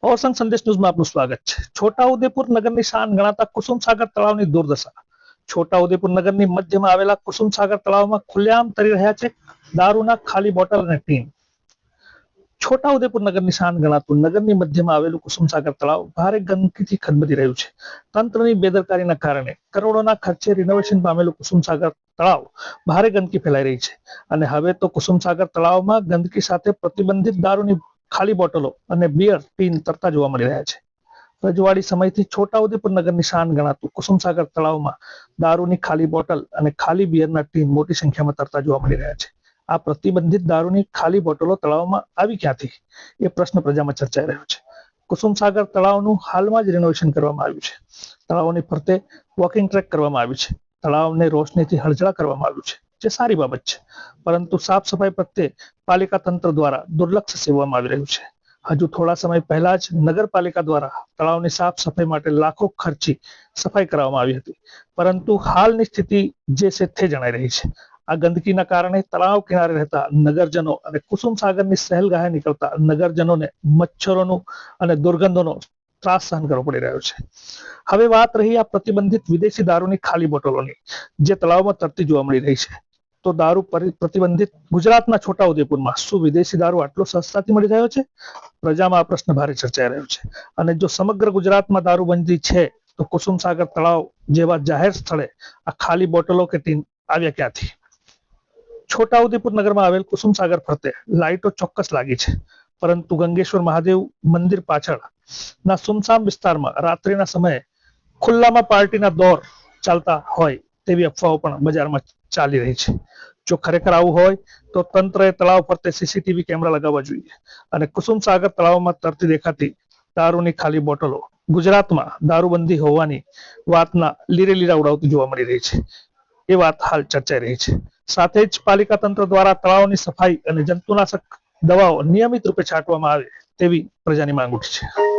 ઓરસંગ સંદેશ ન્યૂઝમાં આપનું સ્વાગત છે। છોટાઉદેપુર નગરની શાન ગણાતા કુસુમસાગર તળાવની દુર્દશા। છોટાઉદેપુર નગરની મધ્યમાં આવેલા કુસુમસાગર તળાવમાં ખુલ્લેઆમ તરી રહ્યા છે દારૂના ખાલી બોટલ અને ટીન। છોટાઉદેપુર નગરની શાન ગણાતું નગરની મધ્યમાં આવેલું કુસુમસાગર તળાવ ભારે ગંદકીથી ખદબદી રહ્યું છે। તંત્રની બેદરકારીના કારણે કરોડોના ખર્ચે રિનોવેશન પામેલું કુસુમસાગર તળાવ ભારે ગંદકી ફેલાઈ રહી છે અને હવે તો કુસુમસાગર તળાવમાં ગંદકી સાથે પ્રતિબંધિત દારૂની ખાલી બોટલો અને બિયર ટીન તરતા જોવા મળી રહ્યા છે। રજવાડી સમયથી છોટાઉદેપુર નગરની શાન ગણાતું કુસુમસાગર તળાવમાં દારૂની ખાલી બોટલ અને ખાલી બિયરના ટીન મોટી સંખ્યામાં તરતા જોવા મળી રહ્યા છે। આ પ્રતિબંધિત દારૂની ખાલી બોટલો તળાવમાં આવી ક્યાંથી એ પ્રશ્ન પ્રજામાં ચર્ચાઈ રહ્યો છે। કુસુમસાગર તળાવનું હાલમાં જ રિનોવેશન કરવામાં આવ્યું છે। તળાવની ફરતે વોકિંગ ટ્રેક કરવામાં આવ્યું છે। તળાવને રોશનીથી હળજળા કરવામાં આવ્યું છે, જે સારી બાબત છે, પરંતુ સાફ સફાઈ પ્રત્યે પાલિકા તંત્ર દ્વારા દુર્લક્ષ સેવવામાં આવી રહ્યું છે। હજુ થોડા સમય પહેલા જ નગરપાલિકા દ્વારા તળાવની સાફ સફાઈ માટે લાખો ખર્ચી સફાઈ કરવામાં આવી હતી, પરંતુ હાલની સ્થિતિ જે છે તે જણાઈ રહી છે। આ ગંદકીના કારણે તળાવ કિનારે રહેતા નગરજનો અને કુસુમસાગરની સહેલગાહે નીકળતા નગરજનોને મચ્છરોનું અને દુર્ગંધોનો ત્રાસ સહન કરવો પડી રહ્યો છે। હવે વાત રહી આ પ્રતિબંધિત વિદેશી દારૂની ખાલી બોટલોની, જે તળાવમાં તરતી જોવા મળી રહી છે। તો દારૂ પ્રતિબંધિત ગુજરાતના છોટાઉદેપુરમાં શું વિદેશી દારૂ આટલો સસ્તાથી મળી રહ્યો છે? પ્રજામાં આ પ્રશ્ન ભારે ચર્ચાઈ રહ્યો છે। અને જો સમગ્ર ગુજરાતમાં દારૂબંધી છે તો કુસુમસાગર તળાવ જેવા જાહેર સ્થળે આ ખાલી બોટલો કે ટીન આવ્યા ક્યાંથી? છોટાઉદેપુર નગરમાં આવેલ કુસુમસાગર ફરતે લાઇટો ચોક્કસ લાગી છે, પરંતુ ગંગેશ્વર મહાદેવ મંદિર પાછળ ના સુમસામ વિસ્તારમાં રાત્રિના સમયે ખુલ્લામાં પાર્ટીના દોર ચાલતા હોય તેવી અફવાઓ પણ બજારમાં ચાલી રહી છે। જો ખરેખર આવું હોય તો તંત્રએ તળાવ ફરતે સીસીટીવી કેમેરા લગાવવા જોઈએ અને કુસુમસાગર તળાવમાં તરતી દેખાતી દારૂની ખાલી બોટલો ગુજરાતમાં દારૂબંધી હોવાની વાતના લીરે લીરા ઉડાવતી જોવા મળી રહી છે, એ વાત હાલ ચર્ચાઈ રહી છે। સાથે જ પાલિકા તંત્ર દ્વારા તળાવની સફાઈ અને જંતુનાશક દવાઓ નિયમિત રૂપે છાંટવામાં આવે તેવી પ્રજાની માંગ ઉઠી છે।